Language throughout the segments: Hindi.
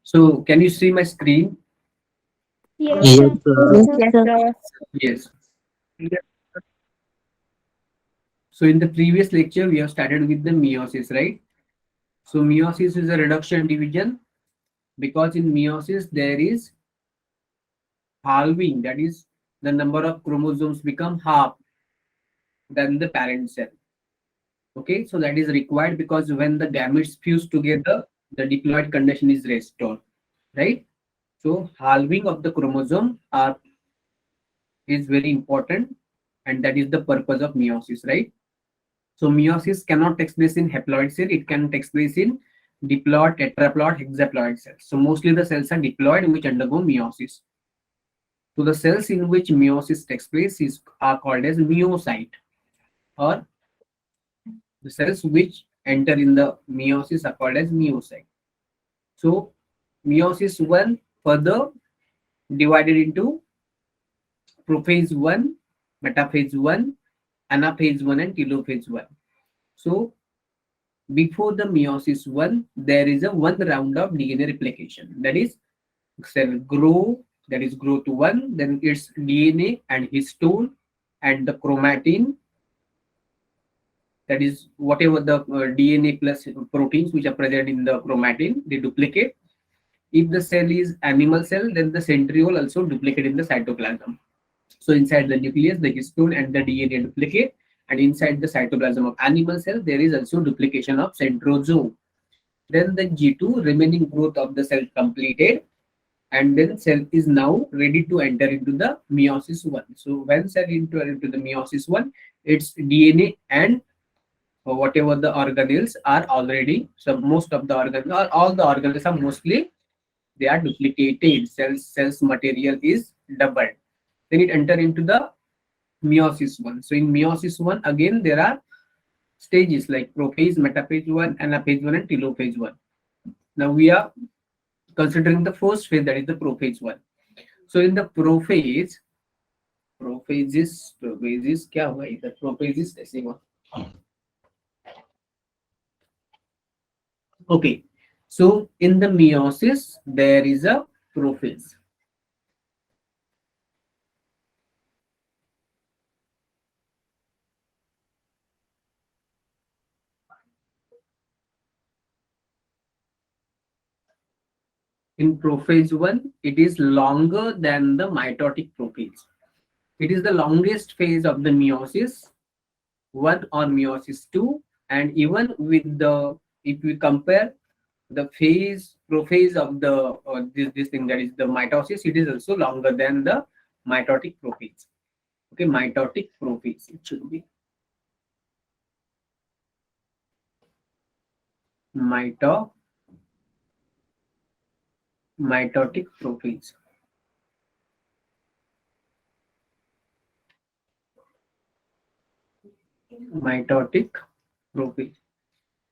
So can you see my screen? Yes, Yes, sir. sir. Yes, sir. Yes. So in the previous lecture, we have started with the meiosis, right? So meiosis is a reduction division because in meiosis there is halving, that is the number of chromosomes become half than the parent cell. Okay, so that is required because when the gametes fuse together, the diploid condition is restored, right? So halving of the chromosome are is very important, and that is the purpose of meiosis, right? So meiosis cannot take place in haploid cell; it can take place in diploid, tetraploid, hexaploid cells. So mostly the cells are diploid which undergo meiosis. So the cells in which meiosis takes place are called as meiocyte, or the cells which enter in the meiosis are called as meiocyte. So meiosis 1 further divided into prophase 1, metaphase 1, anaphase 1, and telophase 1. So before the meiosis 1, there is a one round of DNA replication. That is, cell grow, that is growth 1, then its DNA and histone and the chromatin, that is whatever the DNA plus proteins which are present in the chromatin, they duplicate. If the cell is animal cell, then the centriole also duplicate in the cytoplasm. So inside the nucleus, the histone and the DNA duplicate, and inside the cytoplasm of animal cell, there is also duplication of centrosome. Then the G2 remaining growth of the cell completed, and then cell is now ready to enter into the meiosis 1. So when cell into the meiosis 1, its DNA and whatever the organelles are already, so most of the organelles or all the organelles are mostly they are duplicated. Cells material is doubled. Then it enter into the meiosis 1. So in meiosis 1 again there are stages like prophase, metaphase 1, anaphase 1, and telophase 1. Now we are considering the first phase, that is the prophase 1. So in the prophages क्या हुआ इधर prophages ऐसे हुआ. Okay, so in the meiosis there is a prophase. In prophase 1, it is longer than the mitotic prophase. It is the longest phase of the meiosis 1 or meiosis 2, and even with the, if we compare the prophase of the this thing, that is the mitosis, it is also longer than the mitotic prophase. Okay, mitotic prophase, it should be mito mitotic prophase. Mitotic prophase.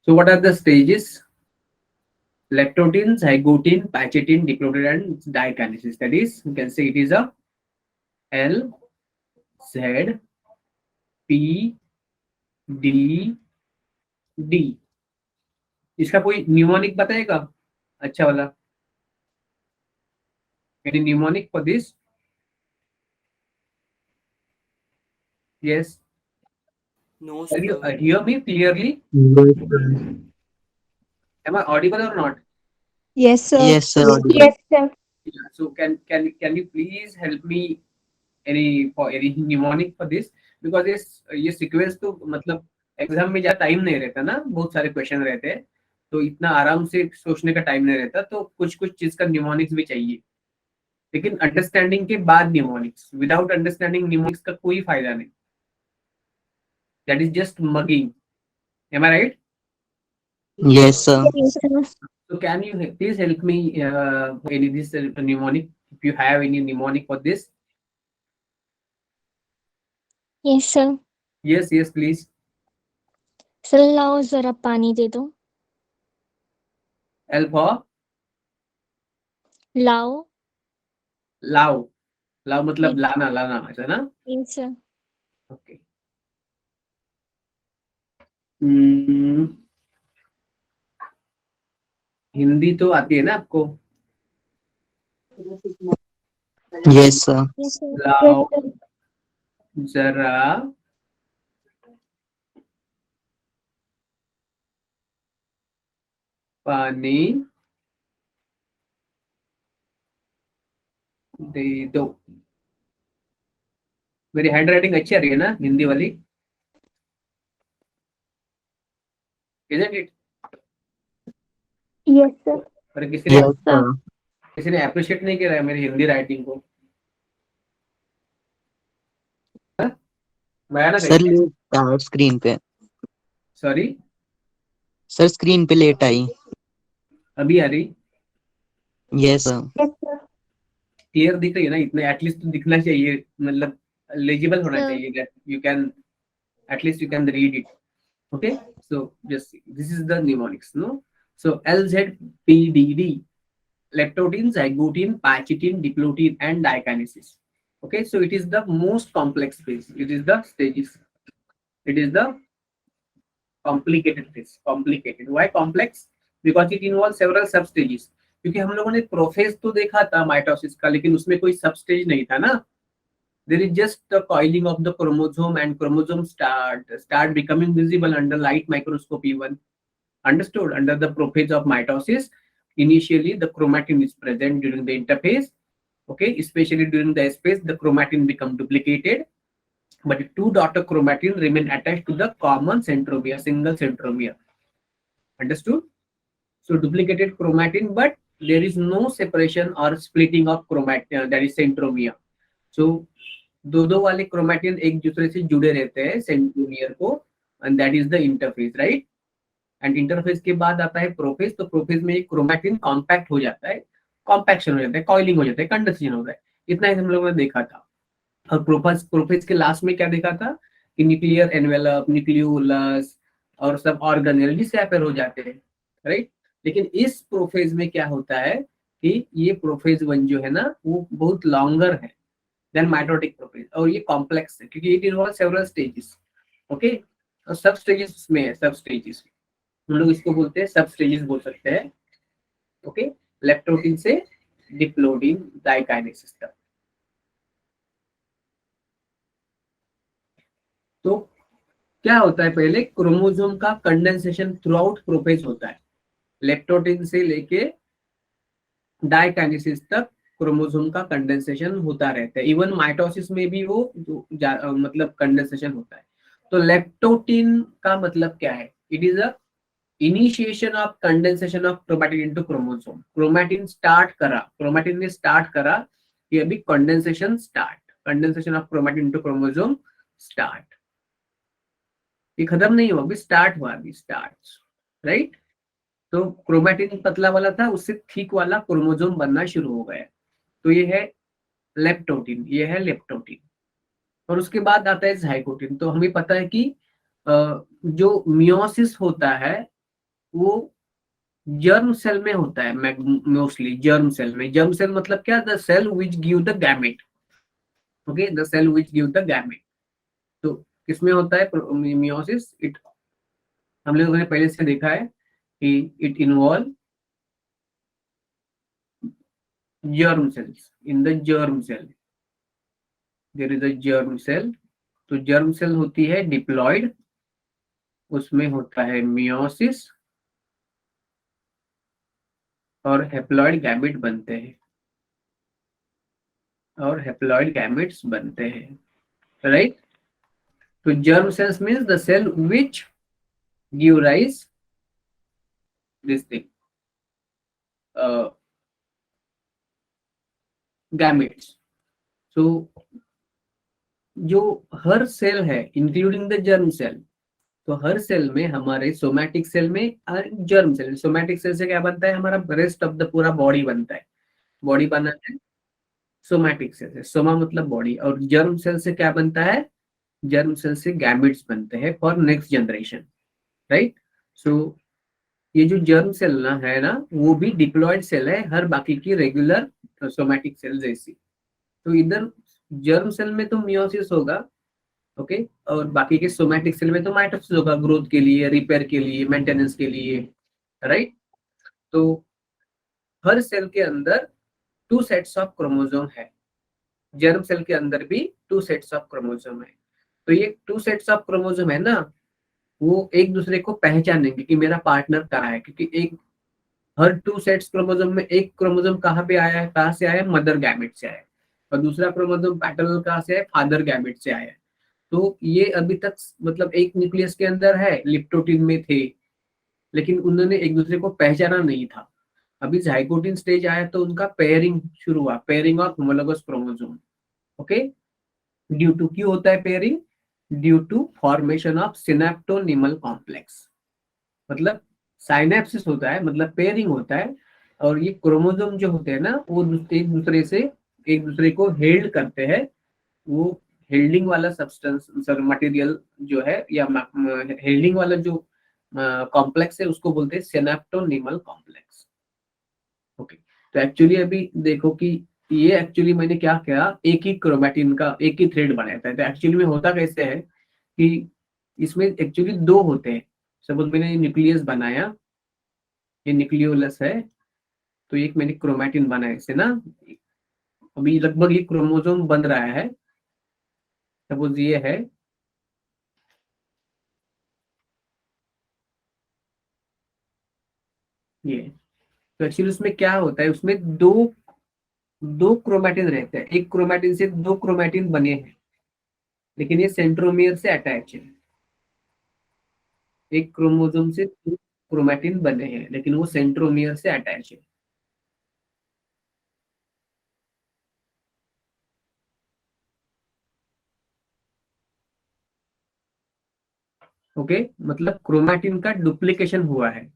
So what are the stages? Lactotine, zygotin, pachetin, diploid, and dikinesis. That is, you can say it is a L, Z, P, D, D. इसका कोई न्यूमोनिक बताएगा अच्छा वाला? Any mnemonic for this? Yes. No, Can you sir. hear me clearly? Yes, sir. Am I audible or not? Yes, sir. Yes, sir. Audible. Yes, sir. Yeah. So can you please help me any mnemonic for this? Because ये सीक्वेंस तो मतलब एग्जाम में ज्यादा टाइम नहीं रहता ना, बहुत सारे क्वेश्चन रहते हैं, तो इतना आराम से सोचने का टाइम नहीं रहता, तो कुछ कुछ चीज का न्यूमोनिक्स भी चाहिए, लेकिन अंडरस्टैंडिंग के बाद न्यूमोनिक्स, विदाउट अंडरस्टैंडिंग न्यूमोनिक्स का कोई फायदा नहीं. That is just mugging. Am I right? Yes, sir. Yes, sir. So can you please help me any this mnemonic, if you have any mnemonic for this? Yes, sir. Yes, yes, please. Sir लाओ जरा पानी दे दो. L for लाओ. लाव. लाव मतलब लाना लाना ऐसा ना? Yes, sir. Okay. Hmm. Hindi तो आती है ना आपको? Yes, sir. Yes, sir. लाओ जरा पानी दे दो। मेरी हैंड राइटिंग अच्छी आ रही है ना हिंदी वाली? Isn't it? Yes, sir. पर किसी ने Yes, sir. अप्रिशिएट नहीं किया है मेरी हिंदी राइटिंग को। मैं ना सर लेट आया स्क्रीन पे। सॉरी, सर स्क्रीन पे लेट आई। अभी आ रही? Yes sir. Yes, sir. Clear दिख रही है ना? इतने एटलीस्ट तो दिखना चाहिए, मतलब लेजिबल होना हाँ। चाहिए, that you can at least you can read it. Okay, so just see. This is the mnemonics, no? So LZPDD: leptotin, zygotin, pachytin, diplotin, and dikinesis. Okay, so it is the most complex phase. It is the stages. It is the complicated phase. Complicated. Why complex? Because it involves several sub stages. क्योंकि हम लोगों ने प्रोफेज तो देखा था माइटोसिस का, लेकिन उसमें कोई सब स्टेज नहीं था ना। There is just the coiling of the chromosome, and chromosome start becoming visible under light microscope even. Understood? Under the prophase of mitosis, initially the chromatin is present during the interphase. Okay, especially during the S phase, the chromatin become duplicated, but two daughter chromatin remain attached to the common centromere, single centromere. Understood? So duplicated chromatin, but there is no separation or splitting of chromatin, that is centromere. So दो वाले क्रोमैटिन एक दूसरे से जुड़े रहते हैं सेंट्रोमियर को, and that is the interphase, right? And interphase के बाद आता है प्रोफेज। तो प्रोफेज में एक क्रोमैटिन कॉम्पैक्ट हो जाता है, कॉम्पैक्शन हो जाता है, कॉइलिंग हो जाता है, कंडेंसेशन होता है। इतना ही हम लोगों ने देखा था। और प्रोफेज के लास्ट में क्या देखा था कि न्यूक्लियर एनवेलप, न्यूक्लियोलस और सब ऑर्गेनेल डिसअपियर हो जाते हैं, राइट? लेकिन इस प्रोफेज में क्या होता है कि ये प्रोफेज 1 जो है ना वो बहुत लॉन्गर है देन माइटोटिक प्रोफेज, और ये कॉम्प्लेक्स है क्योंकि it involve several stages. Okay, और सब स्टेजेस में है, सब स्टेजेस हम लोग इसको बोलते हैं, सब स्टेजेस बोल सकते हैं। ओके, लेप्टोटिन से डिप्लोडिन डाइकाइनेसिस तक। तो क्या होता है, पहले क्रोमोसोम का कंडेंसेशन थ्रू आउट प्रोफेज होता है, लेप्टोटिन से लेके डाइकाइनेसिस तक क्रोमोसोम का कंडेंसेशन होता रहता है। इवन माइटोसिस में भी वो मतलब कंडेंसेशन होता है। तो लेप्टोटिन का मतलब क्या है? It is a initiation of condensation of chromatin into chromosome. Chromatin ने स्टार्ट करा कि अभी condensation start, condensation of chromatin into chromosome start. ये खत्म नहीं हुआ, अभी स्टार्ट हुआ, अभी स्टार्ट, राइट? तो क्रोमैटिन पतला वाला था, उससे थिक वाला क्रोमोसोम बनना शुरू हो गया। तो ये है लेप्टोटिन, ये है लेप्टोटिन। और उसके बाद आता है ज़ाइगोटिन। तो हमें पता है कि जो मियोसिस होता है वो जर्म सेल में होता है, मोस्टली जर्म सेल में। जर्म सेल मतलब क्या? The cell which give the gamete. Okay, the cell which give the gamete. तो किसमें होता है मियोसिस? इट हम लोगों ने पहले से देखा है कि it involve germ cells. In the germ cell there is a germ cell. तो germ cell होती है डिप्लॉइड, उसमें होता है मियोसिस और हैप्लॉइड गैमेट बनते हैं, और हैप्लॉइड गैमेट्स बनते हैं, राइट? तो germ cells means the cell which give rise this thing, gametes. So जो हर सेल है इंक्लूडिंग द जर्म सेल, तो हर सेल में, हमारे सोमैटिक सेल में और जर्म सेल, सोमैटिक सेल से क्या बनता है? हमारा रेस्ट ऑफ द पूरा बॉडी बनता है। बॉडी बनाता है सोमैटिक सेल से, सोमा मतलब बॉडी। और जर्म सेल से क्या बनता है? जर्म सेल से गैमेट्स बनते हैं फॉर नेक्स्ट जनरेशन, राइट? सो ये जो जर्म सेल ना है ना, वो भी डिप्लॉयड सेल है, हर बाकी की रेगुलर सोमैटिक सेल जैसी। तो इधर जर्म सेल में तो मियोसिस होगा, ओके, और बाकी के सोमैटिक सेल में तो माइटोसिस होगा, ग्रोथ के लिए, रिपेयर के लिए, मेंटेनेंस के लिए, राइट? तो हर सेल के अंदर 2 सेट्स ऑफ क्रोमोसोम है, जर्म सेल के अंदर भी 2 सेट्स ऑफ क्रोमोसोम है। तो ये 2 सेट्स ऑफ क्रोमोसोम है ना, वो एक दूसरे को पहचानेंगे कि मेरा पार्टनर कहाँ है, क्योंकि एक हर 2 सेट्स क्रोमोसोम में एक क्रोमोसोम कहाँ पे आया है, कहाँ से आया है, मदर गैमेट से आया है, और दूसरा क्रोमोसोम पैटर्नल कहाँ से है, फादर गैमेट से आया है। तो ये अभी तक मतलब एक न्यूक्लियस के अंदर है, लिप्टोटिन में थे, लेकिन उन्होंने एक दूसरे को पहचाना नहीं था। अभी जाइगोटिन स्टेज आया तो उनका पेयरिंग शुरू हुआ, pairing of homologous chromosome. Okay, due to क्यों होता है pairing? Due to formation of synaptonemal complex, मतलब साइनेप्सिस होता है, मतलब पेयरिंग होता है, और ये क्रोमोसोम जो होते हैं ना, वो एक दूसरे को हेल्ड करते हैं। वो हेल्डिंग वाला सब्सटेंस सर मटेरियल जो है, या हेल्डिंग वाला जो कॉम्प्लेक्स है, उसको बोलते हैं सिनेप्टोनिमल कॉम्प्लेक्स। ओके, तो एक्चुअली अभी देखो कि ये एक्चुअली मैंने क्या किया, एक ही क्रोमैटिन का एक ही थ्रेड बनाया था। तो एक्चुअली में होता कैसे है कि इसमें एक्चुअली 2 होते हैं। सपोज मैंने न्यूक्लियस बनाया, ये न्यूक्लियोलस है, तो एक मैंने क्रोमैटिन बनाया इसे ना, अभी लगभग ये क्रोमोसोम बन रहा है। सपोज ये है, ये, तो एक्चुअली उसमें क्या होता है, उसमें दो क्रोमैटिन रहते हैं, एक क्रोमैटिन से 2 क्रोमैटिन बने हैं, लेकिन ये सेंट्रोमियर से अटैच है। एक क्रोमोसोम से 2 क्रोमैटिन बने हैं, लेकिन वो सेंट्रोमियर से अटैच है। ओके, मतलब क्रोमैटिन का डुप्लीकेशन हुआ है।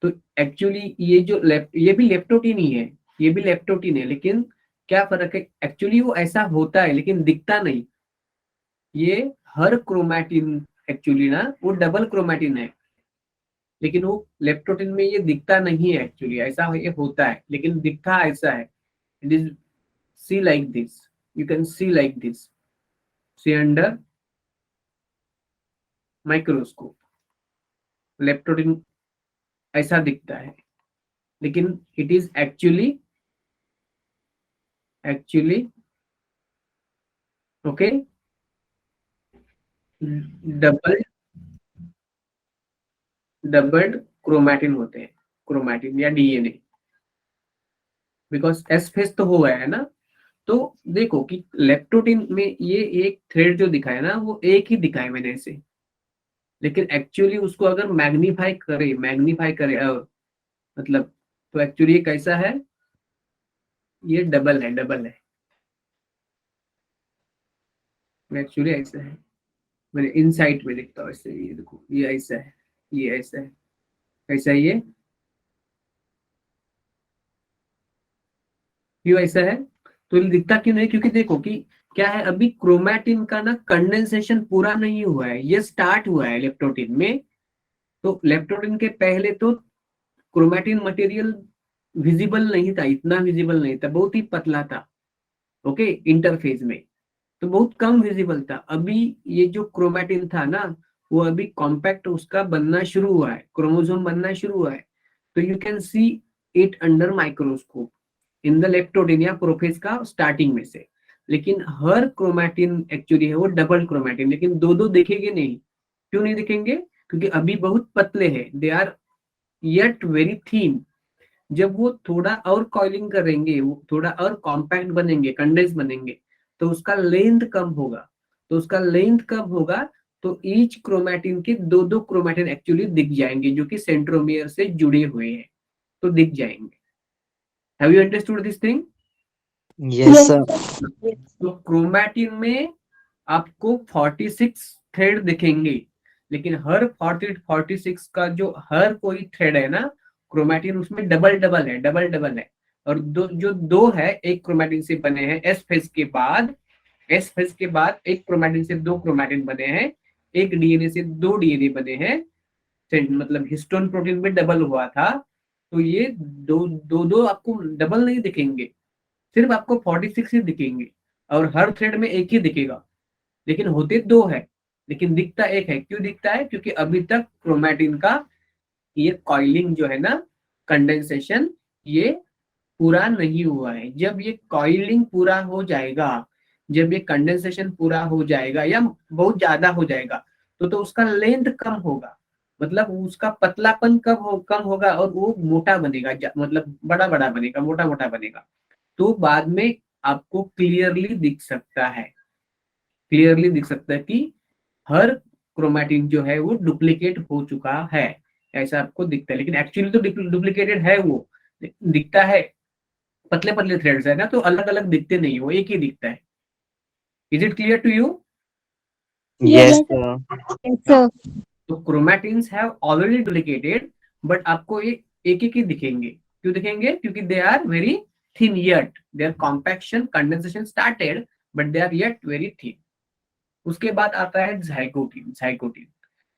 तो एक्चुअली ये जो ये भी लेप्टोटीन ही है, ये भी लेप्टोटीन है, लेकिन क्या फर्क है, एक्चुअली वो ऐसा होता है लेकिन दिखता नहीं। ये हर क्रोमैटिन एक्चुअली ना, वो डबल क्रोमैटिन है, लेकिन वो लेप्टोटिन में ये दिखता नहीं है। एक्चुअली ऐसा ये होता है, लेकिन दिखता ऐसा है। It is see like this, you can see like this, see under microscope. Leptotene ऐसा दिखता है, लेकिन it is actually okay double doubled chromatin होते हैं, क्रोमैटिन या डीएनए, बिकॉज एस फेज तो हो गया है ना। तो देखो कि लेप्टोटिन में ये एक थ्रेड जो दिखाया ना, वो एक ही दिखाया मैंने ऐसे, लेकिन एक्चुअली उसको अगर मैग्नीफाई करे मतलब, तो एक्चुअली ये कैसा है, ये डबल है। एक्चुअली ऐसा है, मैंने इनसाइट में देखता हूँ ऐसे, ये देखो ये ऐसा है, ये ऐसा है, कैसा है ये, क्यों ऐसा है? तो ये दिखता क्यों नहीं? क्योंकि देखो कि क्या है, अभी क्रोमैटिन का ना कंडेंसेशन पूरा नहीं हुआ है, ये स्टार्ट हुआ है लेप्टोटिन में। तो लेप्टोटिन के पहले तो क्रोमैटिन मटेरियल विजिबल नहीं था, इतना विजिबल नहीं था, बहुत ही पतला था। ओके, इंटरफेस में तो बहुत कम विजिबल था। अभी ये जो क्रोमैटिन था ना, वो अभी कॉम्पैक्ट उसका बनना शुरू हुआ है, क्रोमोसोम बनना शुरू हुआ है। तो you can see it under microscope in the leptotene या प्रोफेज का स्टार्टिंग में से। लेकिन हर क्रोमैटिन एक्चुअली है वो डबल क्रोमैटिन, लेकिन दो दो दिखेंगे नहीं। क्यों नहीं दिखेंगे? क्योंकि अभी बहुत पतले हैं, दे आर येट वेरी थीन। जब वो थोड़ा और कॉइलिंग करेंगे, वो थोड़ा और कॉम्पैक्ट बनेंगे, कंडेंस बनेंगे, तो उसका लेंथ कम होगा। तो उसका लेंथ कम होगा, तो ईच क्रोमैटिन के दो दो क्रोमैटिन एक्चुअली दिख जाएंगे, जो कि सेंट्रोमियर से जुड़े हुए हैं, तो दिख जाएंगे। Have you understood this thing? Yes, sir. तो क्रोमैटिन में आपको 46 थ्रेड दिखेंगे, लेकिन हर 46 का जो हर कोई थ्रेड है ना, क्रोमैटिन उसमें डबल है। और दो है, एक क्रोमैटिन से बने हैं एस फेज के बाद एक क्रोमैटिन से 2 क्रोमैटिन बने हैं, एक डीएनए से 2 डीएनए बने हैं। मतलब हिस्टोन प्रोटीन में डबल हुआ था। तो ये दो आपको डबल नहीं दिखेंगे, सिर्फ आपको 46 ही दिखेंगे, और हर थ्रेड में एक ही दिखेगा, लेकिन होते 2 है, लेकिन दिखता एक है। क्यों दिखता है? क्योंकि अभी तक क्रोमैटिन का ये कॉइलिंग जो है ना, कंडेंसेशन, ये पूरा नहीं हुआ है। जब ये कॉइलिंग पूरा हो जाएगा, जब ये कंडेंसेशन पूरा हो जाएगा या बहुत ज्यादा हो जाएगा, तो उसका लेंथ कम होगा, मतलब उसका पतलापन कम होगा और वो मोटा बनेगा, मतलब बड़ा बड़ा बनेगा, मोटा मोटा बनेगा। तो बाद में आपको क्लियरली दिख सकता है, क्लियरली दिख सकता है कि हर क्रोमैटिन जो है वो डुप्लीकेट हो चुका है, ऐसा आपको दिखता है। लेकिन एक्चुअली तो डुप्लीकेटेड है वो, दिखता है, पतले पतले थ्रेड्स है ना, तो अलग अलग दिखते नहीं, वो एक ही दिखता है। Is it clear to you? Yes, Yes, sir. yes, sir. तो chromatins have already duplicated, but आपको ये एक एक ही दिखेंगे। क्यों दिखेंगे? क्योंकि they are very thin yet, their compaction condensation started but they are yet very thin. उसके बाद आता है जाइगोटिन। जाइगोटिन,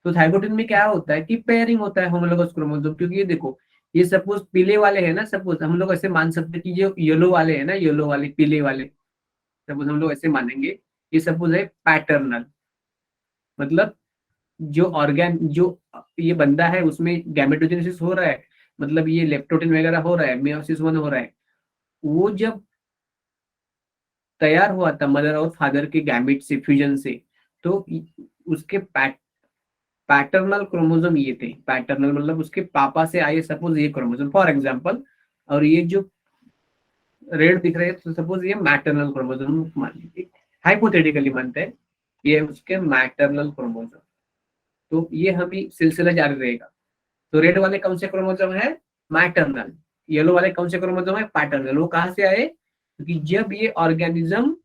तो जाइगोटिन में क्या होता है कि पेयरिंग होता है होमोलोगस क्रोमोसोम। क्योंकि ये देखो, ये सपोज पीले वाले हैं ना, सपोज हम लोग ऐसे मान सकते हैं कि जो येलो वाले हैं ना, येलो वाले पीले वाले, सपोज हम लोग ऐसे मानेंगे, ये सपोज है पैटर्नल, मतलब जो ऑर्गेन जो ये बंदा है उसमें गैमेटोजेनेसिस हो रहा है, मतलब ये लेप्टोटिन वगैरह हो रहा है, मेयोसिस वन हो रहा है। वो जब तैयार हुआ था मदर और फादर के गैमेट से, फ्यूजन से, तो उसके पैटर्नल क्रोमोसोम ये थे। पैटर्नल मतलब उसके पापा से आए, सपोज ये क्रोमोसोम फॉर एग्जांपल, और ये जो रेड दिख रहे हैं तो सपोज ये मैटरनल क्रोमोसोम मान लीजिए, हाइपोथेटिकली मानते हैं ये उसके मैटरनल क्रोमोसोम। तो ये हमें सिलसिला जारी रहेगा। तो रेड वाले कौन से क्रोमोसोम है? मैटरनल। येलो वाले कौन से क्रोमोसोम है? पैटर्नल। वो कहाँ से आए? क्योंकि जब ये ऑर्गेनिज्म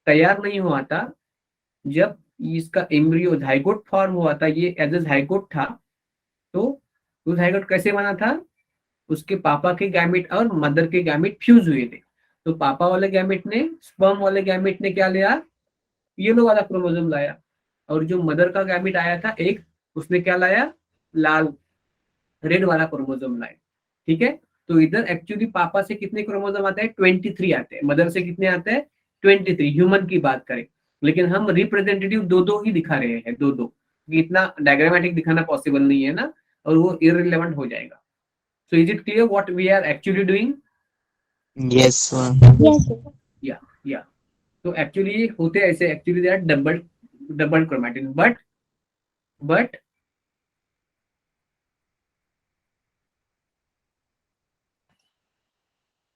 तैयार नहीं हुआ था, जब इसका एम्ब्रियो जाइगोट फॉर्म हुआ था, ये एज ए जाइगोट था, तो वो जाइगोट कैसे बना था? उसके पापा के गैमेट और मदर के गैमेट फ्यूज हुए थे। तो पापा वाले गैमेट ने, स्पर्म वाले गैमेट ने क्या लिया? येलो वाला क्रोमोसोम लाया। और जो मदर का गैमेट आया था एक, उसने क्या लाया? लाल, रेड वाला क्रोमोसोम लाए। ठीक है, तो इधर एक्चुअली पापा से कितने क्रोमोसोम आते हैं? 23 आते हैं। मदर से कितने आते हैं? 23, ह्यूमन की बात करें। लेकिन हम रिप्रेजेंटेटिव दो दो ही दिखा रहे हैं, दो दो, इतना डायग्रामेटिक दिखाना पॉसिबल नहीं है ना, और वो इररिलेवेंट हो जाएगा। So is it clear what we are actually doing? Yes, sir. Yes, sir. या तो एक्चुअली होते ऐसे, actually they are double double chromatin, but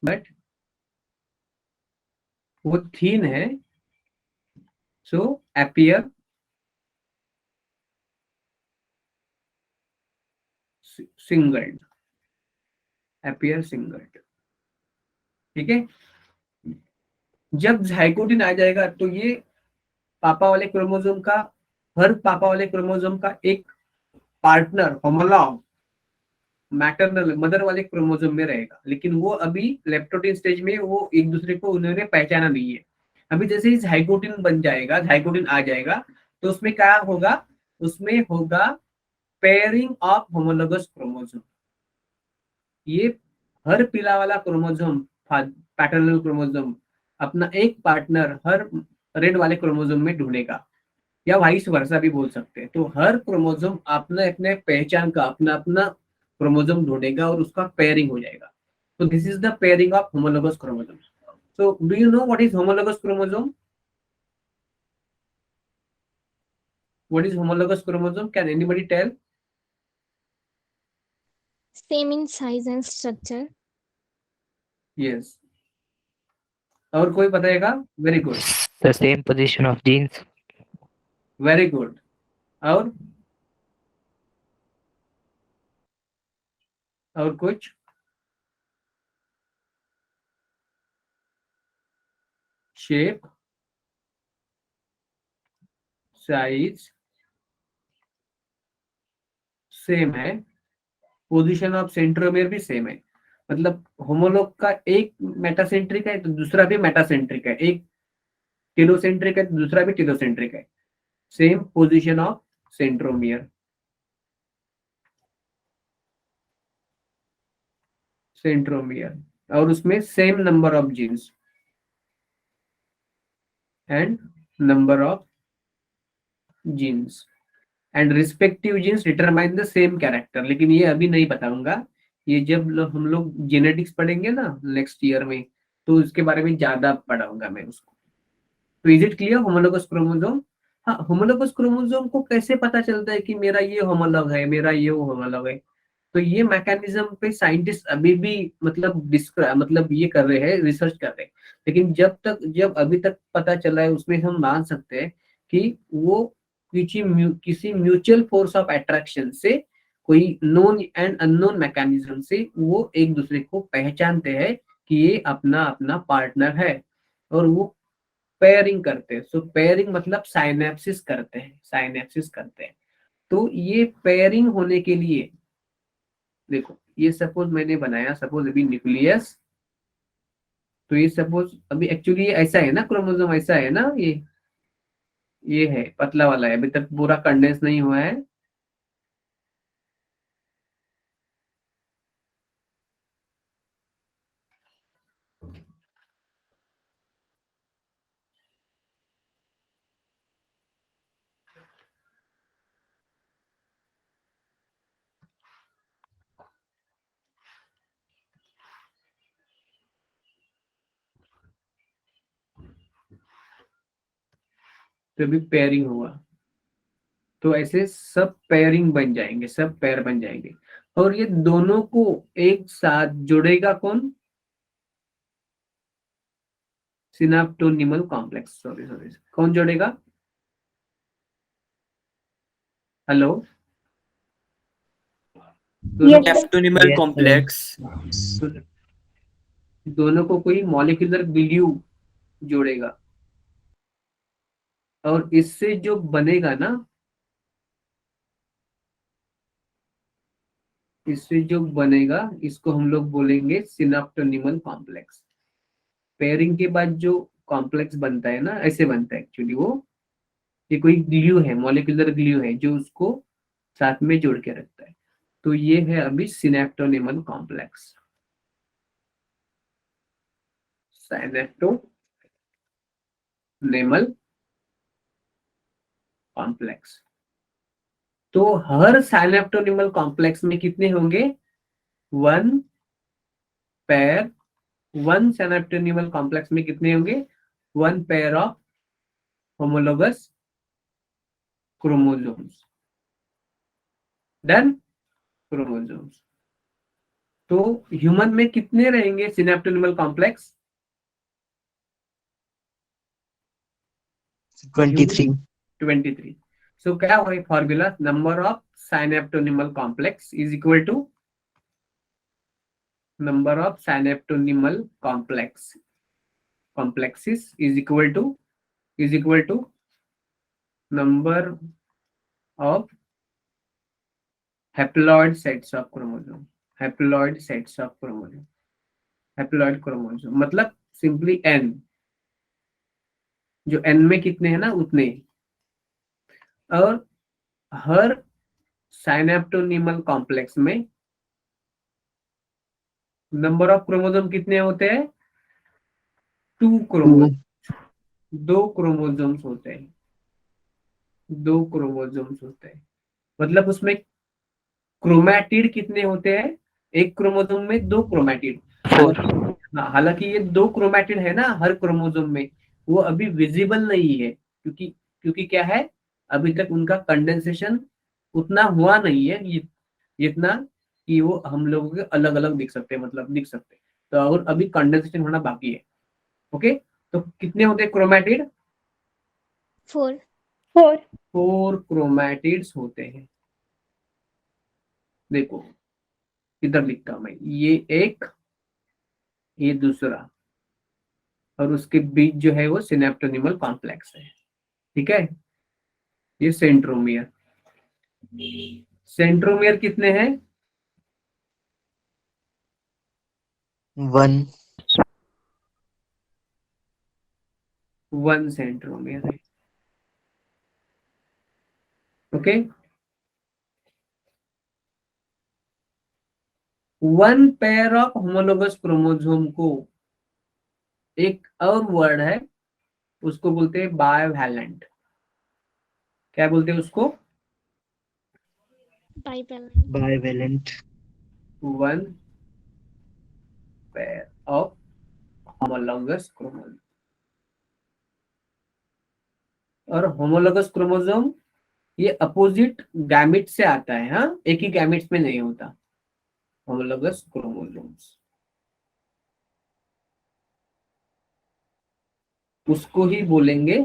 but वो थीन है, सो appear singled, appear singled। ठीक है, जब जाइगोटिन आ जाएगा तो ये पापा वाले क्रोमोसोम का, हर पापा वाले क्रोमोसोम का एक पार्टनर होमोलॉग मैटरनल मदर वाले क्रोमोसोम में रहेगा। लेकिन वो अभी लेप्टोटिन स्टेज में वो एक दूसरे को उन्होंने पहचाना नहीं है। अभी जैसे ही जाइगोटिन बन जाएगा, जाइगोटिन आ जाएगा, तो उसमें क्या होगा? उसमें होगा पेयरिंग ऑफ होमोलोगस क्रोमोसोम। ये हर पीला वाला क्रोमोसोम, पैटर्नल क्रोमोसोम, अपना एक पार्टनर हर रेड वाले क्रोमोसोम में ढूंढेगा, या वाइस वर्सा भी बोल सकते हैं। तो हर क्रोमोसोम अपने अपने पहचान का अपना अपना क्रोमोसोम ढूंढेगा और उसका पेयरिंग हो जाएगा। तो this is the pairing of homologous chromosome. So do you know what is homologous chromosome? What is homologous chromosome? Can anybody tell? Same in size and structure. Yes, और कोई बताएगा? Very good, The same position of genes. Very good. और कुछ? शेप, साइज सेम है, पोजीशन ऑफ सेंट्रोमियर भी सेम है। मतलब होमोलॉग का एक मेटासेंट्रिक है तो दूसरा भी मेटासेंट्रिक है, एक टेलोसेंट्रिक है तो दूसरा भी टेलोसेंट्रिक है। Same position of centromere, centromere, और उसमें same number of genes and number of genes and respective genes determine the same character. लेकिन ये अभी नहीं बताऊंगा, ये जब हम लोग जेनेटिक्स पढ़ेंगे ना नेक्स्ट ईयर में, तो उसके बारे में ज्यादा पढ़ाऊंगा मैं उसको। तो is it clear homologous chromosome? हाँ, होमोलोगस क्रोमोसोम को कैसे पता चलता है कि मेरा ये होमोलॉग है, मेरा ये होमोलॉग है? तो ये मैकेनिज्म पे साइंटिस्ट अभी भी मतलब ये कर रहे हैं, रिसर्च कर रहे हैं। लेकिन जब अभी तक पता चला है, उसमें हम मान सकते हैं कि वो किसी म्यूचुअल फोर्स ऑफ अट्रैक्शन से, कोई नोन एंड अननोन मैकेनिज्म से वो एक दूसरे को पहचानते हैं कि ये अपना अपना पार्टनर है, और वो पेयरिंग करते हैं। सो पेयरिंग मतलब साइनेप्सिस करते हैं, साइनेप्सिस करते हैं। तो ये पेयरिंग होने के लिए, देखो ये सपोज मैंने बनाया, सपोज अभी न्यूक्लियस, तो ये सपोज अभी एक्चुअली ये ऐसा है ना, क्रोमोसोम ऐसा है ना, ये है पतला वाला है, अभी तक पूरा कंडेंस नहीं हुआ है। तो अभी पेयरिंग हुआ, तो ऐसे सब पेयरिंग बन जाएंगे, सब पेयर बन जाएंगे। और ये दोनों को एक साथ जोड़ेगा कौन? सिनाप्टोनिमल कॉम्प्लेक्स, सॉरी सॉरी, कौन जोड़ेगा? हेलो? दोनों Yes, sir. Aptonymal Yes, sir. complex. को दोनों को कोई मॉलिक्यूलर ग्लू जोड़ेगा, और इससे जो बनेगा ना, इससे जो बनेगा इसको हम लोग बोलेंगे सिनाप्टोनिमल कॉम्प्लेक्स। पेयरिंग के बाद जो कॉम्प्लेक्स बनता है ना, ऐसे बनता है एक्चुअली वो, ये कोई ग्लू है, मॉलिक्यूलर ग्लू है जो उसको साथ में जोड़ के रखता है। तो ये है अभी सिनेप्टोनिमल कॉम्प्लेक्स, सिनेप्टोनिमल कॉम्प्लेक्स। तो हर सिनेप्टोनिमल कॉम्प्लेक्स में कितने होंगे? One pair, one synaptonemal complex में कितने होंगे? One pair of homologous chromosomes, done, chromosomes. तो ह्यूमन में कितने रहेंगे सिनेप्टोनिमल कॉम्प्लेक्स? 23. 23। सो क्या हुआ formula? Number of synaptonemal complex is equal to number of synaptonymal complexes is equal to number of haploid sets of chromosome, haploid sets of chromosome, haploid chromosome मतलब सिंपली n, जो n में कितने हैं ना उतने। और हर साइनेप्टोनिमल कॉम्प्लेक्स में नंबर ऑफ क्रोमोसोम कितने होते हैं? 2 क्रोमोसोम, 2 क्रोमोसोम्स होते हैं, 2 क्रोमोसोम्स होते हैं। मतलब उसमें क्रोमैटिड कितने होते हैं? एक क्रोमोसोम में 2 क्रोमैटिड। 4. हालांकि ये 2 क्रोमैटिड है ना हर क्रोमोसोम में, वो अभी विजिबल नहीं है, क्योंकि क्या है, अभी तक उनका कंडेंसेशन उतना हुआ नहीं है, जितना कि वो हम लोगों के अलग अलग दिख सकते हैं, मतलब दिख सकते हैं। तो और अभी कंडेंसेशन होना बाकी है। ओके, तो कितने होते हैं क्रोमैटिड? 4. 4. 4 क्रोमैटिड्स होते हैं। देखो इधर लिखता हूं मैं, ये एक, ये दूसरा, और उसके बीच जो है वो सिनेप्टोनिमल कॉम्प्लेक्स है। ठीक है, ये सेंट्रोमियर। सेंट्रोमियर कितने हैं? 1. 1 सेंट्रोमियर है। Okay, 1 pair of homologous chromosome को एक और वर्ड है, उसको बोलते हैं बायवैलेंट। क्या बोलते हैं उसको? Bivalent. Bivalent. one pair of homologous chromosome. और होमोलोगस क्रोमोसोम ये अपोजिट गैमेट से आता है, हाँ, एक ही गैमेट्स में नहीं होता होमोलोगस क्रोमोसोम्स। उसको ही बोलेंगे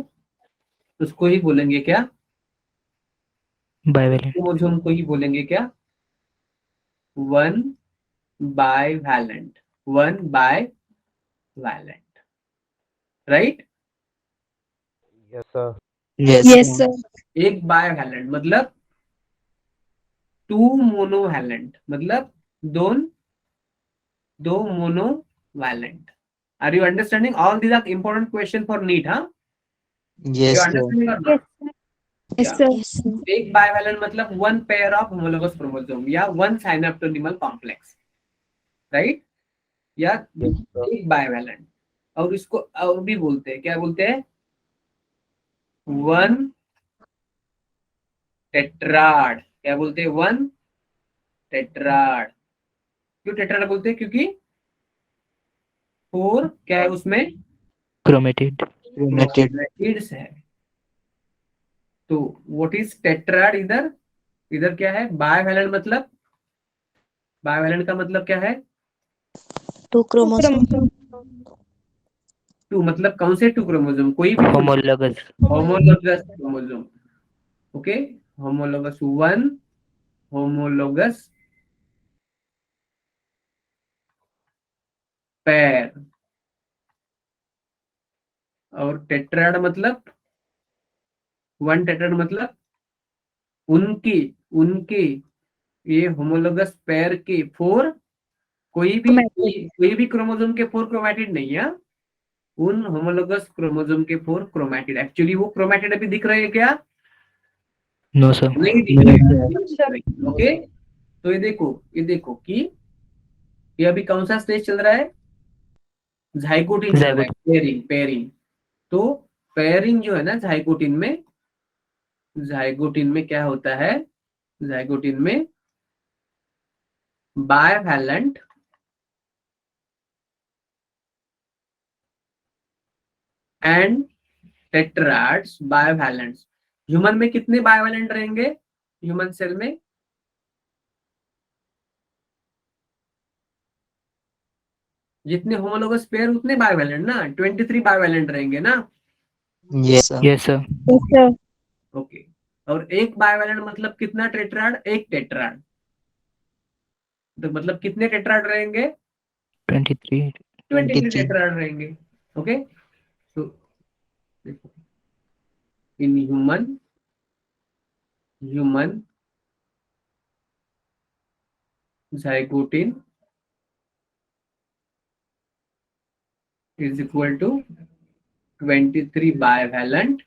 क्या? Bivalent. क्रोमोसोम को ही बोलेंगे क्या? One bivalent. Right? Yes, sir. Yes, Yes, sir. sir. एक बाइवैलेंट मतलब टू मोनोवैलेंट, मतलब दो monovalent. Are you understanding? All these are important question for NEET, हाँ? Yes, you sir. अंडरस्टैंडिंग और Yes, not? sir. Yes, Yeah. sir. Yes, sir. एक बाइवैलेंट मतलब one pair of homologous chromosome या वन साइनैप्टोनिमल कॉम्प्लेक्स, राइट? या Yes, sir. एक बाइवैलेंट। और इसको और भी बोलते हैं, क्या बोलते हैं? One tetrad. क्या बोलते हैं? One tetrad. क्यों टेट्राड बोलते हैं? क्योंकि फोर क्या है उसमें? Chromatid. Chromatid. क्रोमैटिड्स है। तो व्हाट इज टेट्राड? इधर क्या है? बाइवैलेंट मतलब, बाइवैलेंट का मतलब क्या है? Two chromosome. टू मतलब कौन से टू क्रोमोसोम? कोई भी Homologous. Homologous chromosome. Okay, homologous one, homologous pair. और टेट्राड मतलब, वन टेट्राड मतलब उनकी उनकी ये होमोलोगस पेयर के फोर, कोई भी क्रोमोसोम के फोर क्रोमैटिड नहीं है। उन होमोलोगस क्रोमोसोम के फोर क्रोमैटिड। एक्चुअली वो क्रोमैटिड अभी दिख रहे हैं क्या? No, sir. नहीं दिख रहे। ओके, तो ये देखो कि ये अभी कौन सा स्टेज चल रहा है? झाइगोटिन चल रहा है। Zygote. पेयरिंग। तो पेयरिंग जो है ना, झाइगोटिन में क्या होता है? झाइगोटिन में बाइवैलेंट एंड टेट्राड्स बाइवैलेंट्स। ह्यूमन में कितने बाइवैलेंट रहेंगे? ह्यूमन सेल में जितने होमोलोगस पेयर उतने बाइवैलेंट ना, 23 बाइवैलेंट रहेंगे ना। Yes, sir. Yes, sir. Yes, sir. Okay, और एक बाइवैलेंट मतलब कितना टेट्राड? एक टेट्राड। तो मतलब कितने टेट्राड रहेंगे? 23. 23 23. टेट्राड रहेंगे। ओके, तो देखो, in human zygotin is equal to 23 bivalent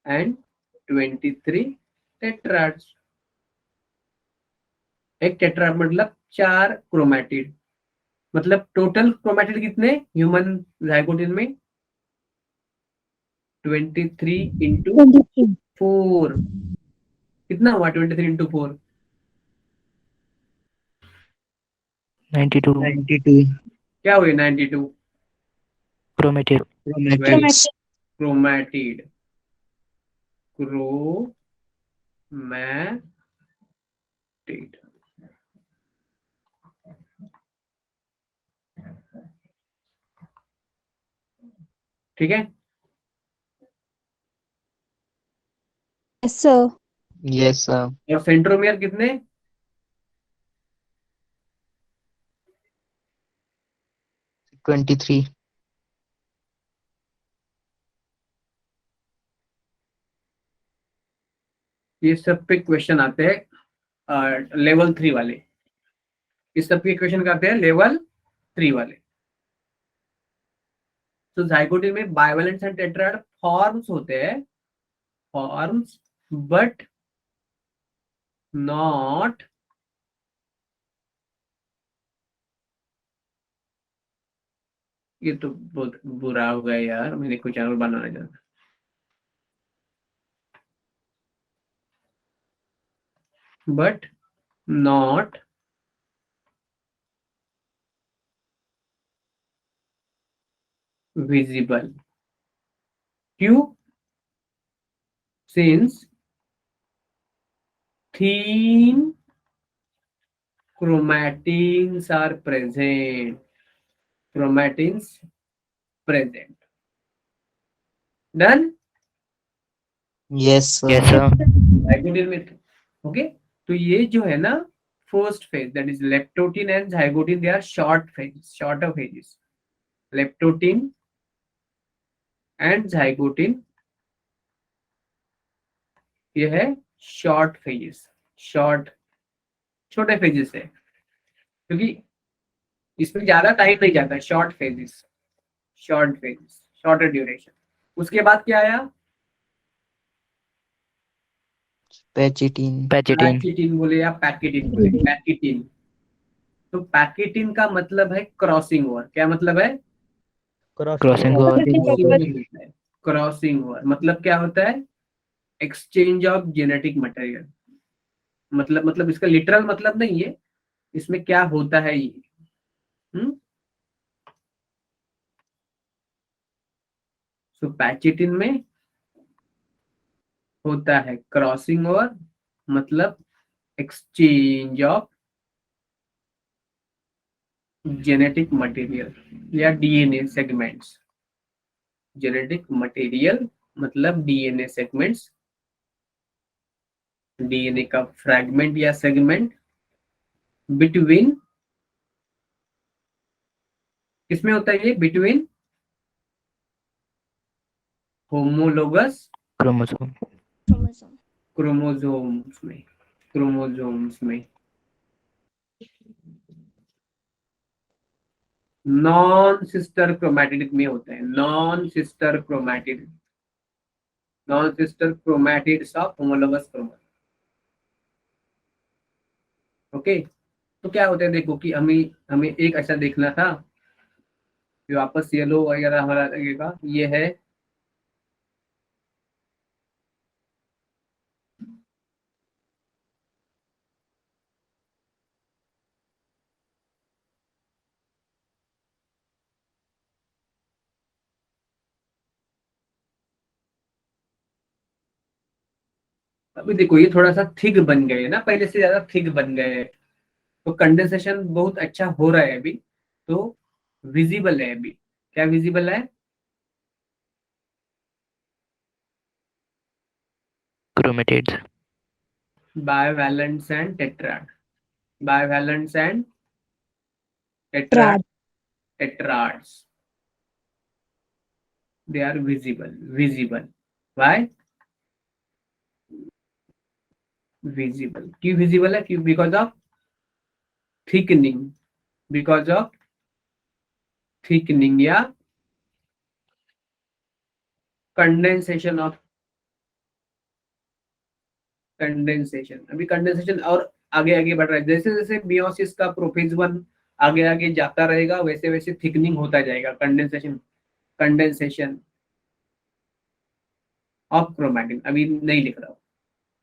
and 23 tetrads। एक टेट्राड मतलब 4 क्रोमैटिड। मतलब टोटल क्रोमैटिड कितने ह्यूमन zygotin में? 23 इंटू 23. 4। कितना हुआ 23 इंटू 4? 92. 92. क्या हुए? 92 Chromatid. Chromatid. क्रोमैटिड। क्रोमैटिड। ठीक है। Yes, sir. Yes, sir. और सेंट्रोमियर कितने? 23. ये सब पे क्वेश्चन आते हैं लेवल 3 वाले। इस सब के क्वेश्चन आते हैं लेवल 3 वाले। तो जाइगोटिन में बाइवैलेंट एंड टेट्राड फॉर्म्स होते हैं, फॉर्म्स, बट नॉट ये तो बहुत बुरा हो गया यार, मैंने कुछ और बनाना चाहता। but not visible. Q, since thin chromatins are present. Chromatins present. Done? Yes, sir. Yes, sir. Zygotin में ओके, तो ये जो है ना first phase, that is leptotene and zygotene, they are short phase, shorter phases. Leptotene and zygotene ये है शॉर्ट फेजेस, शॉर्ट छोटे फेजेस है, क्योंकि इसमें ज्यादा टाइम नहीं जाता. Short phases, short phases, shorter duration. उसके बाद क्या आया? Pachitin. Pagetin. पैकेटिन बोले या पैकेटिन बोले, पैकेटिन. तो पैकेटिन का मतलब है क्रॉसिंग ओवर. क्या मतलब है? Crossing over. क्रॉसिंग ओवर मतलब क्या होता है? Exchange of genetic material. मतलब इसका लिटरल मतलब नहीं है, इसमें क्या होता है ये. सो पैकेटिन में होता है क्रॉसिंग ओवर, मतलब एक्सचेंज ऑफ जेनेटिक मटेरियल या डीएनए सेगमेंट्स. जेनेटिक मटेरियल मतलब डीएनए सेगमेंट्स, डीएनए का फ्रैगमेंट या सेगमेंट बिटवीन, किसमें होता है ये? Between homologous Chromosome. Chromosome. Chromosomes में, क्रोमोसोम्स में. नॉन सिस्टर क्रोमैटिड में होता है, non sister chromatid, non sister chromatids of homologous chromosome. Okay, तो क्या होता है देखो कि हमें हमें एक ऐसा देखना था कि वापस येलो वगैरह हमारा लगेगा. ये है अभी देखो ये थोड़ा सा थिक बन गए ना, पहले से ज्यादा थिक बन गए हैं. तो कंडेंसेशन बहुत अच्छा हो रहा है अभी, तो विजिबल है अभी. क्या विजिबल है? Chromatids. Bivalents and tetrad, bivalents and tetrad, Trad. tetrads, they are visible. Why visible? क्यों visible है? क्यों? because of thickening, because of thickening या कंडेंसेशन ऑफ, कंडेंसेशन. अभी कंडेंसेशन और आगे आगे बढ़ रहा है. जैसे जैसे मियोसिस का प्रोफेज वन आगे आगे जाता रहेगा, वैसे वैसे थिकनिंग होता जाएगा. कंडेंसेशन, कंडेंसेशन ऑफ क्रोमैटिन अभी नहीं लिख रहा हूं.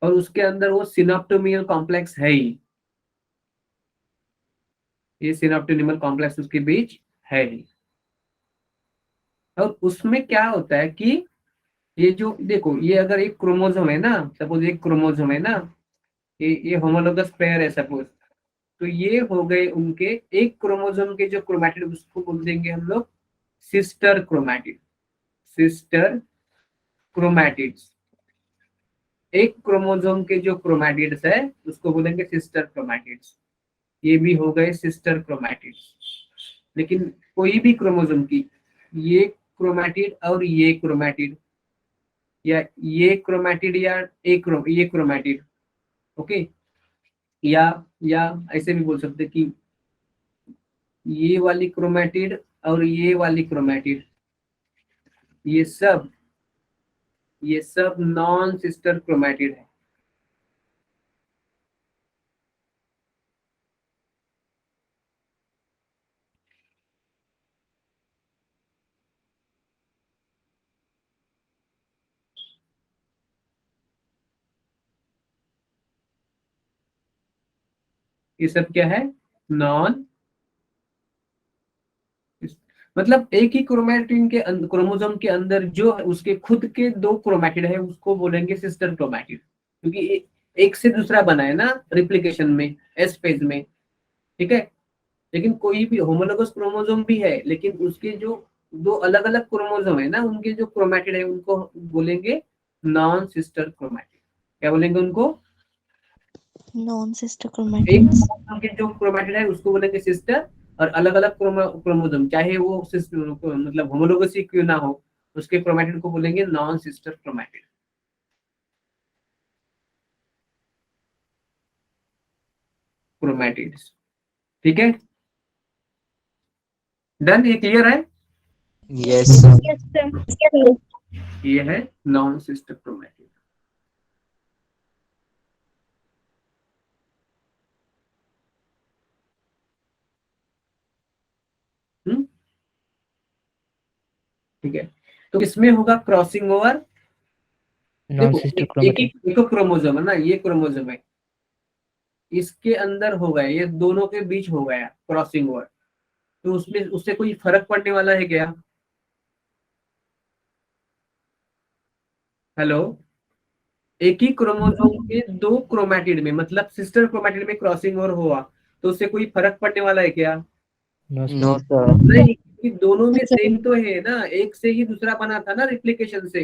और उसके अंदर वो सिनॉप्टोमियल कॉम्प्लेक्स है ही, ये सिनॉप्टोनिमल कॉम्प्लेक्स उसके बीच है ही. और उसमें क्या होता है कि ये जो देखो, ये अगर एक क्रोमोसोम है ना, सपोज एक क्रोमोसोम है ना, ये होमोलोगस पेयर है सपोज, तो ये हो गए उनके एक क्रोमोसोम के जो क्रोमैटिड, उसको बोल देंगे हम लोग सिस्टर क्रोमैटिड, सिस्टर क्रोमैटिड्स. एक क्रोमोसोम के जो क्रोमैटिड्स है उसको बोलेंगे सिस्टर क्रोमैटिड्स. ये भी हो गए सिस्टर क्रोमैटिड्स. लेकिन कोई भी क्रोमोसोम की ये क्रोमैटिड और ये क्रोमैटिड, या ये क्रोमैटिड या ये क्रोमैटिड, ओके, या ऐसे भी बोल सकते कि ये वाली क्रोमैटिड और ये वाली क्रोमैटिड, ये सब, ये सब नॉन सिस्टर क्रोमैटिड है. ये सब क्या है? नॉन, मतलब एक ही क्रोमैटिन के क्रोमोसोम के अंदर जो उसके खुद के दो क्रोमैटिड है उसको बोलेंगे सिस्टर क्रोमैटिड, क्योंकि एक से दूसरा बना है ना रिप्लिकेशन में, एस फेज में, ठीक है। लेकिन कोई भी होमोलोगस क्रोमोसोम भी है, लेकिन उसके जो दो अलग अलग क्रोमोसोम है ना, उनके जो क्रोमैटिड है उनको बोलेंगे नॉन सिस्टर क्रोमैटिड। क्या बोलेंगे उनको? नॉन सिस्टर एक क्रोमैटिड्स। क्रोमोसोम के जो क्रोमैटिड है उसको बोलेंगे सिस्टर, और अलग अलग क्रोमोसोम चाहे वो मतलब होमोलोगस ही क्यों ना हो, उसके क्रोमैटिड को बोलेंगे नॉन सिस्टर क्रोमैटिड। क्रोमैटिड्स, ठीक है। डन, ये क्लियर है? Yes, sir. Yes, sir. ये है नॉन सिस्टर क्रोमैटिड। ठीक है, तो इसमें होगा क्रॉसिंग ओवर। नॉन देखो सिस्टर एक ही क्रोमेटिड। देखो क्रोमोसोम है ना, ये क्रोमोसोम है, इसके अंदर हो गया, ये दोनों के बीच हो गया क्रॉसिंग ओवर, तो उसमें उससे कोई फर्क पड़ने वाला है क्या? हेलो, एक ही क्रोमोसोम के दो क्रोमैटिड में, मतलब सिस्टर क्रोमैटिड में क्रॉसिंग ओवर हुआ, तो उससे कोई फर्क पड़ने वाला है क्या? No No, sir. sir. नहीं, क्योंकि दोनों में मतलब सेम तो है ना, एक से ही दूसरा बना था ना रिप्लिकेशन से।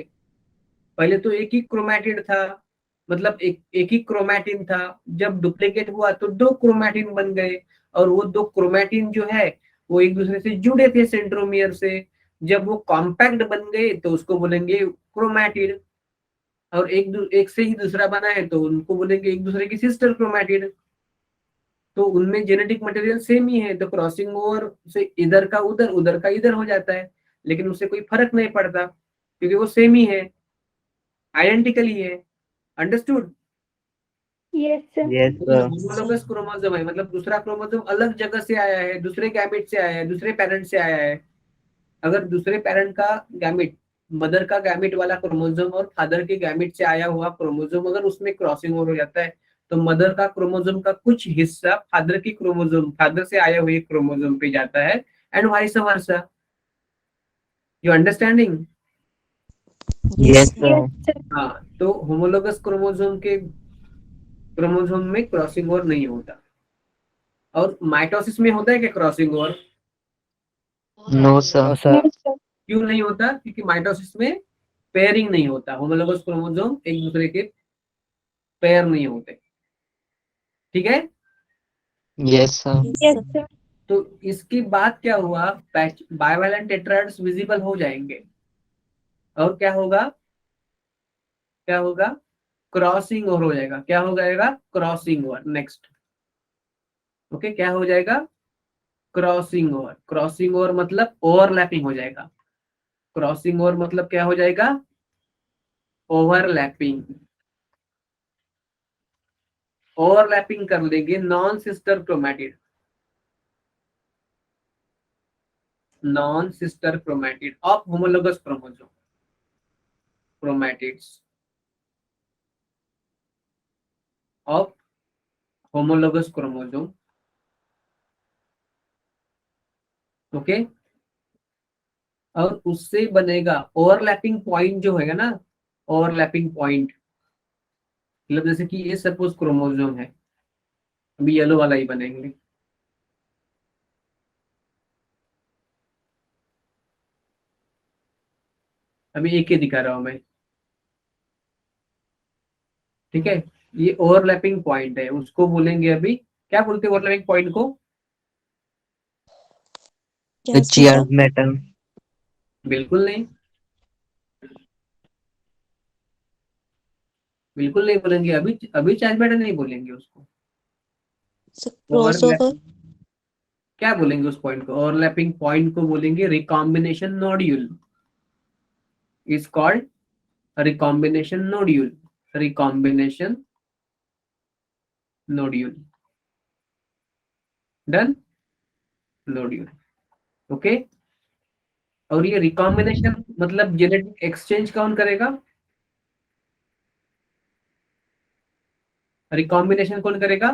पहले तो एक ही क्रोमैटिड था, मतलब एक ही क्रोमैटिन था, जब डुप्लीकेट हुआ तो दो क्रोमैटिन बन गए, और वो दो क्रोमैटिन जो है वो एक दूसरे से जुड़े थे सेंट्रोमियर से। जब वो कॉम्पैक्ट बन गए तो उसको बोलेंगे क्रोमैटिड, और एक से ही दूसरा बना है तो उनको बोलेंगे एक दूसरे की सिस्टर क्रोमैटिड। तो उनमें जेनेटिक मटेरियल सेम ही है, तो क्रॉसिंग ओवर से इधर का उधर, उधर का इधर हो जाता है, लेकिन उससे कोई फर्क नहीं पड़ता क्योंकि वो सेम ही है, आइडेंटिकल ही है। Understood? Yes, sir. Yes, sir. Homologous chromosome है, मतलब दूसरा क्रोमोसोम अलग जगह से आया है, दूसरे गैमेट से आया है, दूसरे पेरेंट से आया है। अगर दूसरे पेरेंट का गैमेट, मदर का गैमेट वाला क्रोमोसोम और फादर के गैमेट से आया हुआ क्रोमोसोम अगर उसमें क्रॉसिंग ओवर हो जाता है, तो मदर का क्रोमोसोम का कुछ हिस्सा फादर की क्रोमोसोम, फादर से आए हुए क्रोमोसोम पे जाता है, and vice versa. You understanding? Yes, sir. sir. Yes, sir. हाँ, तो होमोलोगस क्रोमोसोम में क्रॉसिंग ओवर नहीं होता। और माइटोसिस में होता है क्या crossing over? No, sir. No No, sir. sir. क्यों नहीं होता? क्योंकि माइटोसिस में पेयरिंग नहीं होता, होमोलोगस क्रोमोसोम एक दूसरे के पेयर नहीं होते, ठीक है। Yes, sir. Yes, sir. तो इसके बाद क्या हुआ? बाइवैलेंट टेट्राइड्स विजिबल हो जाएंगे, और क्या होगा? क्या होगा? क्रॉसिंग ओवर हो जाएगा। क्या हो जाएगा? Crossing over. नेक्स्ट, ओके, क्या हो जाएगा? Crossing over. क्रॉसिंग ओवर मतलब ओवरलैपिंग हो जाएगा। क्रॉसिंग ओवर मतलब क्या हो जाएगा? ओवरलैपिंग। ओवरलैपिंग कर लेंगे non sister chromatid, non sister chromatid of homologous chromosome, chromatids of homologous chromosome, okay. और उससे बनेगा ओवरलैपिंग पॉइंट जो है ना, ओवरलैपिंग पॉइंट, मतलब जैसे कि ये सपोज क्रोमोसोम है, अभी येलो वाला ही बनेंगे, अभी एक ही दिखा रहा हूं मैं, ठीक है। ये ओवरलैपिंग पॉइंट है, उसको बोलेंगे अभी, क्या बोलते हैं ओवरलैपिंग पॉइंट को? The Yes, chair sir. metal. बिल्कुल नहीं, बिल्कुल नहीं बोलेंगे, अभी अभी चार्ज बैटर नहीं बोलेंगे उसको। So overlap, crossover. क्या बोलेंगे उस पॉइंट को? ओवरलैपिंग पॉइंट को बोलेंगे recombination nodule, is called recombination nodule, recombination nodule. Done, nodule, okay. और ये रिकॉम्बिनेशन मतलब जेनेटिक एक्सचेंज कौन करेगा? रिकॉम्बिनेशन कौन करेगा?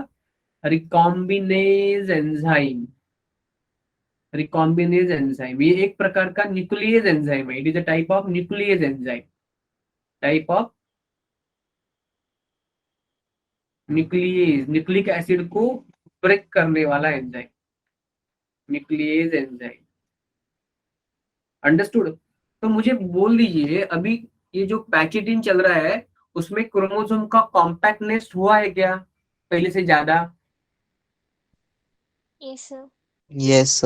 रिकॉम्बिनेज एंजाइम, रिकॉम्बिनेज एंजाइम ये एक प्रकार का न्यूक्लियस एंजाइम है. It is a type of nucleus enzyme, type of nucleus, nucleic acid को ब्रेक करने वाला एंजाइम, न्यूक्लियस एंजाइम. अंडरस्टूड. तो मुझे बोल दीजिए अभी ये जो पैकेटिन चल रहा है उसमें क्रोमोसोम का कॉम्पैक्टनेस हुआ है क्या पहले से ज्यादा? Yes sir. Yes,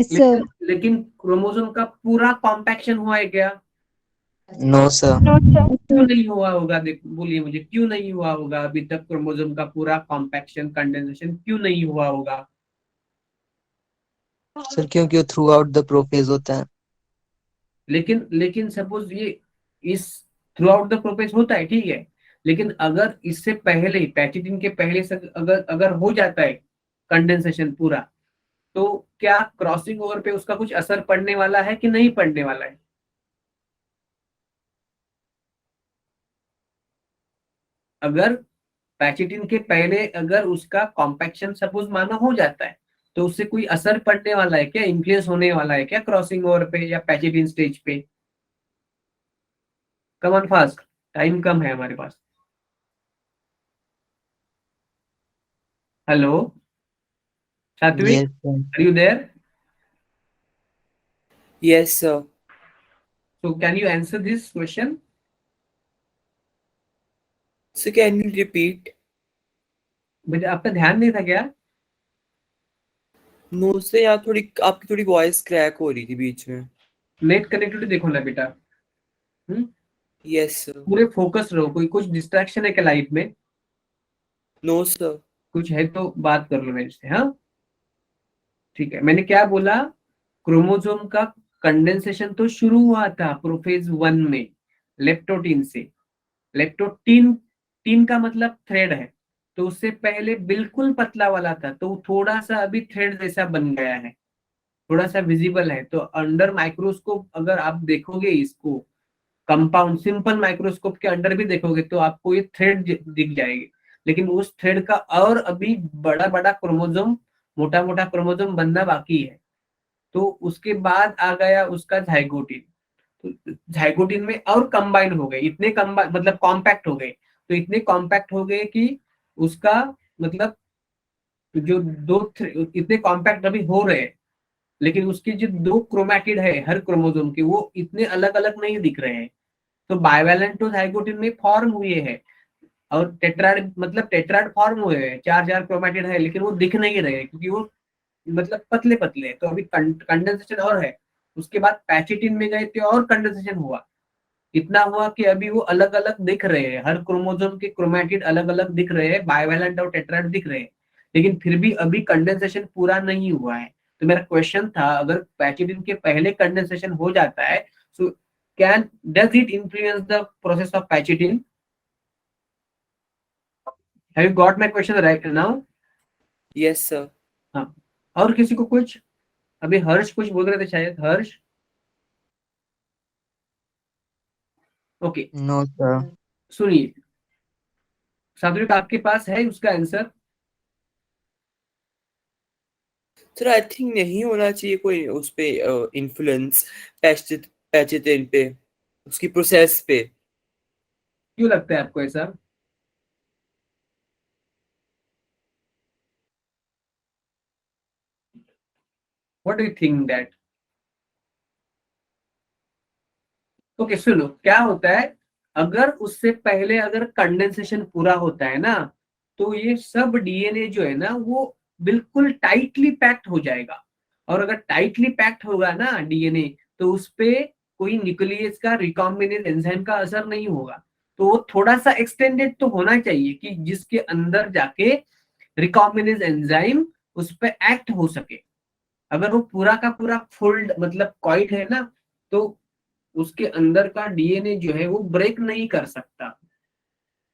sir. लेकिन क्रोमोसोम का पूरा कॉम्पैक्शन हुआ है क्या? No, sir. क्यों नहीं हुआ होगा? देखो बोलिए मुझे, क्यों नहीं हुआ होगा अभी तक क्रोमोसोम का पूरा कॉम्पैक्शन कंडेंसेशन क्यों नहीं हुआ होगा? Sir, क्योंकि वो थ्रू आउट द प्रोफेज होता है. लेकिन लेकिन सपोज ये इस थ्रू आउट द प्रोसेस होता है, ठीक है, लेकिन अगर इससे पहले पैकेजिंग के पहले से अगर अगर हो जाता है कंडेंसेशन पूरा, तो क्या क्रॉसिंग ओवर पे उसका कुछ असर पड़ने वाला है कि नहीं पड़ने वाला है? अगर पैकेजिंग के पहले अगर उसका कॉम्पैक्शन सपोज मानो हो जाता है, तो उससे कोई असर पड़ने वाला है क्या, इन्फ्लुएंस होने वाला है क्या क्रॉसिंग ओवर पे या पैकेजिंग स्टेज पे? कम ऑन फास्ट, टाइम कम है हमारे पास. हेलो सात्विक, Yes, sir. are you there? Yes, sir. So can you answer this question? So can you repeat? मुझे आपका ध्यान नहीं था क्या? No, sir, यार थोड़ी आपकी थोड़ी वॉइस क्रैक हो रही थी बीच में. नेट कनेक्टिविटी देखो ना बेटा. Yes, sir. पूरे फोकस रहो. कोई कुछ डिस्ट्रैक्शन है क्या लाइफ में? No, sir. कुछ है तो बात कर लो मेरे से. हाँ ठीक है. मैंने क्या बोला, क्रोमोसोम का कंडेंसेशन तो शुरू हुआ था प्रोफेज 1 में लेप्टोटीन से. लेप्टोटीन, टीन का मतलब थ्रेड है, तो उससे पहले बिल्कुल पतला वाला था, तो थोड़ा सा अभी थ्रेड जैसा बन गया है, थोड़ा सा विजिबल है. तो अंडर माइक्रोस्कोप अगर आप देखोगे इसको, कंपाउंड सिंपल माइक्रोस्कोप के अंडर भी देखोगे तो आपको ये थ्रेड दिख जाएगी. लेकिन उस थ्रेड का और अभी बड़ा बड़ा क्रोमोसोम, मोटा मोटा क्रोमोसोम बनना बाकी है. तो उसके बाद आ गया उसका जाइगोटिन. तो जाइगोटिन में और कंबाइन हो गए, इतने कंबाइन मतलब कॉम्पैक्ट हो गए. तो इतने कॉम्पैक्ट हो गए कि उसका मतलब जो इतने कॉम्पैक्ट अभी हो रहे हैं, लेकिन उसके जो दो क्रोमैटिड है हर क्रोमोसोम के, वो इतने अलग अलग नहीं दिख रहे हैं. तो बाइवेलेंट तो जाइगोटिन में फॉर्म हुए हैं, और टेट्राड मतलब टेट्राड फॉर्म हुए हैं, चार चार क्रोमैटिड है, लेकिन वो दिख नहीं रहे क्योंकि वो मतलब पतले पतले. तो अभी कंडेंसेशन और है. उसके बाद पैचेटिन में गए थे और कंडेंसेशन हुआ, इतना हुआ कि अभी वो अलग अलग दिख रहे हैं, हर क्रोमोसोम के क्रोमैटिड अलग अलग दिख रहे हैं, बाइवेलेंट और टेट्राड दिख रहे हैं, लेकिन फिर भी अभी कंडेंसेशन पूरा नहीं हुआ है. तो मेरा क्वेश्चन था, अगर पैचेटिन के पहले कंडेंसेशन हो जाता है, so can does it influence the process of pachytene? Have you got my question right now? Yes, sir. हाँ. और किसी को कुछ? अभी हर्ष कुछ बोल रहे थे शायद. हर्ष, ओके. No, sir. सुनिए सात्विक, आपके पास है उसका आंसर? Sir, I think नहीं होना चाहिए कोई उस पे इन्फ्लुएंस पैचेटिन पे, उसकी प्रोसेस पे. क्यों लगता है आपको ऐसा? What do you think that? Okay सुनो, क्या होता है, अगर उससे पहले अगर कंडेंसेशन पूरा होता है ना, तो ये सब डीएनए जो है ना वो बिल्कुल टाइटली पैक्ड हो जाएगा. और अगर टाइटली पैक्ड होगा ना डीएनए, तो उस पे कोई न्यूक्लियस का रिकॉम्बिनेज एंजाइम का असर नहीं होगा. तो वो थोड़ा सा एक्सटेंडेड तो होना चाहिए कि जिसके अंदर जाके रिकॉम्बिनेज एंजाइम उस पे एक्ट हो सके. अगर वो पूरा का पूरा फोल्ड मतलब कॉइट है ना, तो उसके अंदर का डीएनए जो है वो ब्रेक नहीं कर सकता,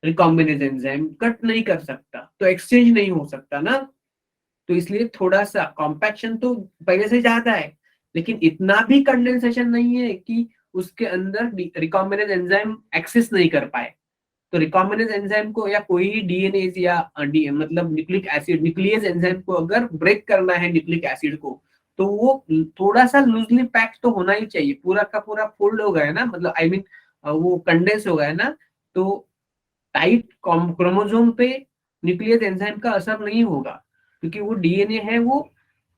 रिकॉम्बिनेज एंजाइम कट नहीं कर सकता, तो एक्सचेंज नहीं हो सकता ना. तो इसलिए थोड़ा सा कॉम्पैक्शन तो पहले से ज्यादा है, लेकिन इतना भी कंडेंसेशन नहीं है कि उसके अंदर रिकॉम्बिनेज एंजाइम एक्सेस नहीं कर पाए. तो रिकॉम्बिनेज एंजाइम को या कोई ही डीएनए या मतलब न्यूक्लिक एसिड न्यूक्लियस एंजाइम को अगर ब्रेक करना है न्यूक्लिक एसिड को, तो वो थोड़ा सा लूजली पैक्ड तो होना ही चाहिए। पूरा का पूरा फोल्ड हो गया ना, मतलब आई मीन वो कंडेंस हो गया ना, तो टाइट क्रोमोसोम पे न्यूक्लियस एंजाइम का असर नहीं होगा, क्योंकि वो डीएनए है वो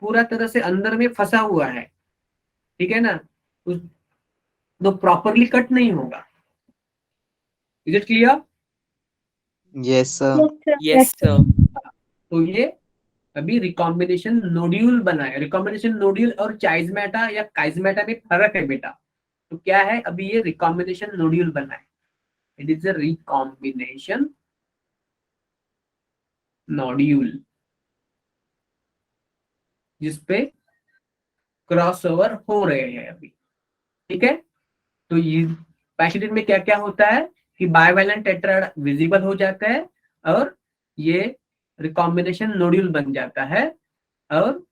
पूरा तरह से अंदर में फंसा हुआ है, ठीक है ना, तो प्रॉपरली कट नहीं होगा। Is it clear? Yes, sir. Yes, sir. तो ये अभी रिकॉम्बिनेशन नोड्यूल बना है। रिकॉम्बिनेशन नोड्यूल और चाइजमेटा या काइजमेटा में फर्क है बेटा। तो क्या है, अभी ये रिकॉम्बिनेशन नोड्यूल बना है। It is a recombination nodule जिसपे क्रॉसओवर हो रहे हैं अभी, ठीक है। तो ये पैक्सिलिन में क्या क्या होता है कि बाइवैलेंट टेट्राड विजिबल हो जाता है और ये रिकॉम्बिनेशन नोड्यूल बन जाता है और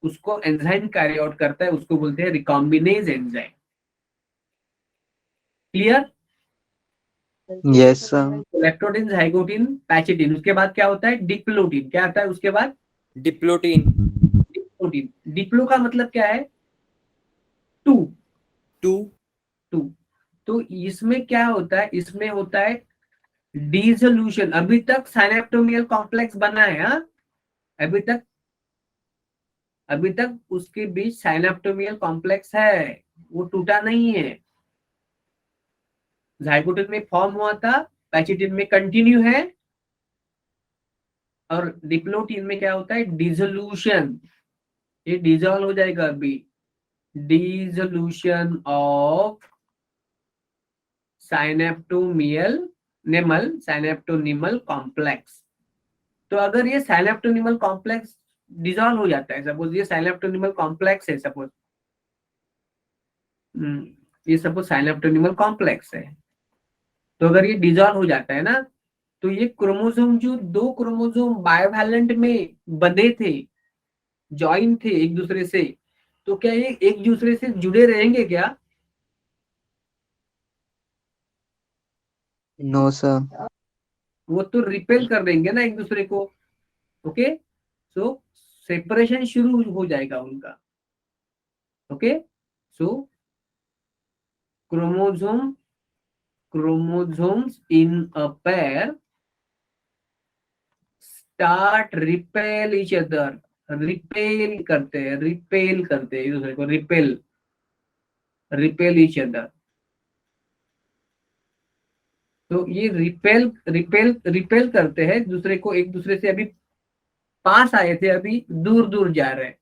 उसको एंजाइम कैरी आउट करता है, उसको बोलते हैं recombinase enzyme. Clear? Yes, sir. इलेक्ट्रोडिन, जाइगोटिन, पैचिटिन, उसके बाद क्या होता है डिप्लोटिन। क्या आता है उसके बाद? Diplotin. डिप्लोटिन। डिप्लो का मतलब क्या है? टू। 2. तो इसमें क्या होता है, इसमें होता है डिसोल्यूशन। अभी तक साइनेप्टोमियल कॉम्प्लेक्स बना है, हाँ? अभी तक उसके बीच साइनेप्टोमियल कॉम्प्लेक्स है, वो टूटा नहीं है। जाइगोटिन में फॉर्म हुआ था, पैचिटिन में कंटिन्यू है, और डिप्लोटिन में क्या होता है डिसोल्यूशन। ये डिसॉल्व हो जाएगा अभी, डिसोल्यूशन ऑफ साइनेप्टोनिमल कॉम्प्लेक्स। तो अगर ये साइनेप्टोनिमल कॉम्प्लेक्स डिसॉल्व हो जाता है, सपोज ये साइनेप्टोनिमल कॉम्प्लेक्स है, सपोज साइनेप्टोनिमल कॉम्प्लेक्स है, तो अगर ये डिसॉल्व हो जाता है ना, तो ये क्रोमोसोम जो दो क्रोमोसोम बाइवैलेंट में बंधे थे, जॉइन थे एक दूसरे से, तो क्या ये एक दूसरे से जुड़े रहेंगे क्या? No, sir. वो तो रिपेल कर देंगे ना एक दूसरे को। ओके, सो सेपरेशन शुरू हो जाएगा उनका। Okay, so chromosomes in a pair start repel each other। Repel करते हैं एक दूसरे को, रिपेल each other। तो ये रिपेल करते हैं दूसरे को, एक दूसरे से। अभी पास आए थे, अभी दूर दूर जा रहे हैं,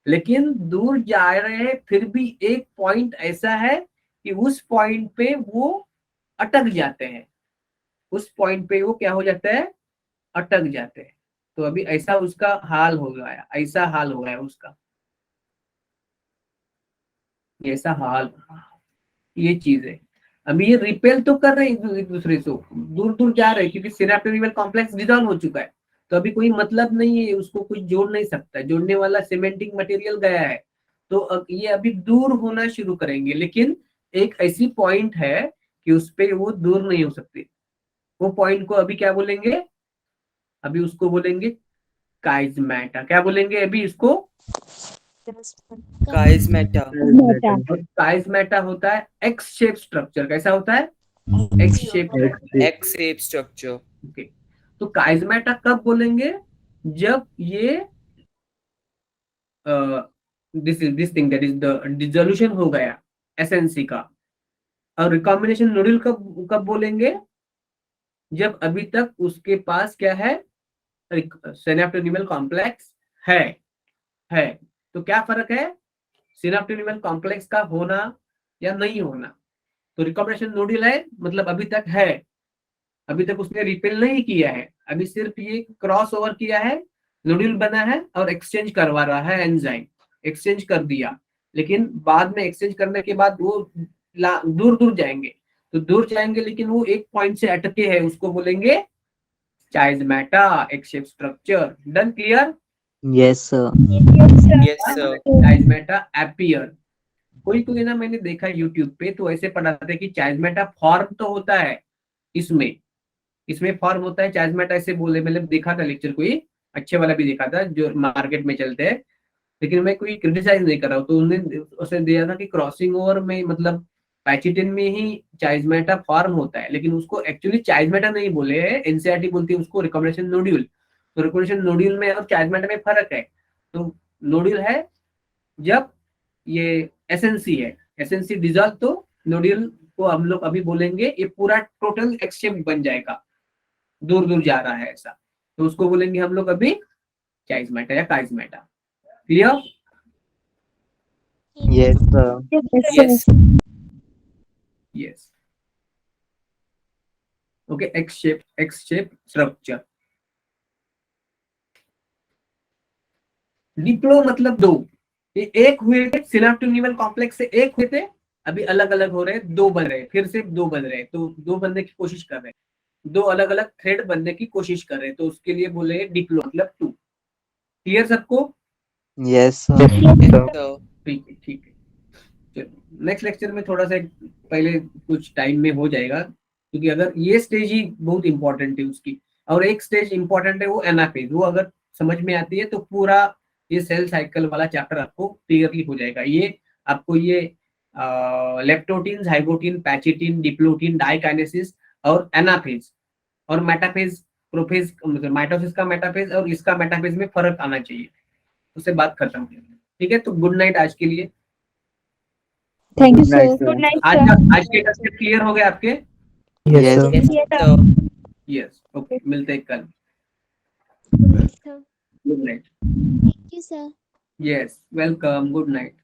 लेकिन दूर जा रहे हैं फिर भी एक पॉइंट ऐसा है कि उस पॉइंट पे वो अटक जाते हैं। उस पॉइंट पे वो क्या हो जाता है, अटक जाते हैं। तो अभी ऐसा उसका हाल हो गया उसका, ऐसा हाल, ये चीज है। अभी ये रिपेल तो कर रहे हैं एक दूसरे से, दूर दूर जा रहे हैं, क्योंकि सिनेप्टोनिमल कॉम्प्लेक्स डिसॉल्व हो चुका है, तो अभी कोई मतलब नहीं है, उसको कुछ जोड़ नहीं सकता, जोड़ने वाला सीमेंटिंग मटेरियल गया है। तो ये अभी दूर होना शुरू करेंगे, लेकिन एक ऐसी पॉइंट है कि उस पे वो दूर नहीं हो सकते। वो पॉइंट को अभी क्या बोलेंगे, अभी उसको बोलेंगे काइजमेटा। क्या बोलेंगे अभी इसको? Chiasmata. काइजमेटा होता है एक्स शेप स्ट्रक्चर। कैसा होता है? X shape. X-shaped structure. Okay, तो काइजमेटा कब बोलेंगे? जब ये this thing that is the dissolution हो गया एसएनसी का। और रिकॉम्बिनेशन नोड्यूल कब बोलेंगे? जब अभी तक उसके पास क्या है, सिनेप्टोनिमल कॉम्प्लेक्स है। तो क्या फर्क है सिनेप्टोनिमल कॉम्प्लेक्स का होना या नहीं होना? तो रिकॉम्बिनेशन नोड्यूल है, मतलब अभी तक है, अभी तक उसने रिपेल नहीं किया है, अभी सिर्फ ये क्रॉस ओवर किया है, नोड्यूल बना है और एक्सचेंज करवा रहा है, एंजाइम एक्सचेंज कर दिया। लेकिन बाद में एक्सचेंज करने के बाद वो दूर दूर जाएंगे, तो दूर जाएंगे लेकिन वो एक पॉइंट से अटके हैं, उसको बोलेंगे chiasmata, X shape structure. Done? Clear? Yes, sir. Yes, sir. Chiasmata appear. कोई ना, मैंने देखा यूट्यूब पे तो ऐसे पढ़ाते हैं कि चाइजमेटा फॉर्म तो होता है, इसमें फॉर्म होता है चाइजमेटा, ऐसे बोले, मतलब देखा था लेक्चर, कोई अच्छे वाला भी देखा था जो मार्केट में चलते हैं, लेकिन मैं कोई क्रिटिसाइज नहीं कर रहा हूँ। तो उन्होंने उसे दिया था कि क्रॉसिंग ओवर में मतलब पैचिटिन में ही चाइजमेटा फॉर्म होता है, लेकिन उसको एक्चुअली चाइजमेटा नहीं बोले हैं, एनसीईआरटी बोलती है उसको रिकॉम्बिनेशन नोड्यूल। तो रिकॉम्बिनेशन नोड्यूल में और चाइजमेटा में फर्क है। तो नोड्यूल है जब ये एसएनसी है, एसएनसी डिजॉल्व, तो नोड्यूल को हम लोग अभी बोलेंगे ये पूरा टोटल एक्स शेप बन जाएगा, दूर दूर जा रहा है ऐसा, तो उसको बोलेंगे हम लोग अभी चाइजमेटा या chiasmata. Clear? Yes, sir. Yes. Yes, okay. X shape structure. Diplo मतलब दो, ये एक हुए थे सिनाप्टोन्यूमल कॉम्प्लेक्स से, एक हुए थे, अभी अलग अलग हो रहे, दो बन रहे, फिर से दो बन रहे, तो दो बनने की कोशिश कर रहे, दो अलग अलग थ्रेड बनने की कोशिश कर रहे, तो उसके लिए बोले डिप्लो मतलब टू। क्लियर सबको? Yes, sir. Yes, sir. So, ठीक है, ठीक है। चलो नेक्स्ट लेक्चर में थोड़ा सा पहले कुछ टाइम में हो जाएगा, क्योंकि अगर ये स्टेज ही बहुत इंपॉर्टेंट है उसकी, और एक स्टेज इंपॉर्टेंट है वो एनाफेज, वो अगर समझ में आती है तो पूरा ये सेल साइकिल वाला चैप्टर आपको क्लियरली हो जाएगा। ये आपको ये leptotene, zygotene, pachytene, diplotene, diakinesis और एनाफेज और मेटाफेज, प्रोफेज, मतलब माइटोसिस का मेटाफेज और इसका मेटाफेज में फर्क आना चाहिए, उससे बात खत्म। ठीक है, तो गुड नाइट आज के लिए। Thank you Good night, sir. sir. Good night आज के टेस्ट क्लियर हो गए आपके? Yes, Yes. sir. yes. So, yes, okay, मिलते हैं कल। Good night, sir. Good night. Thank you, sir. Yes, welcome, good night.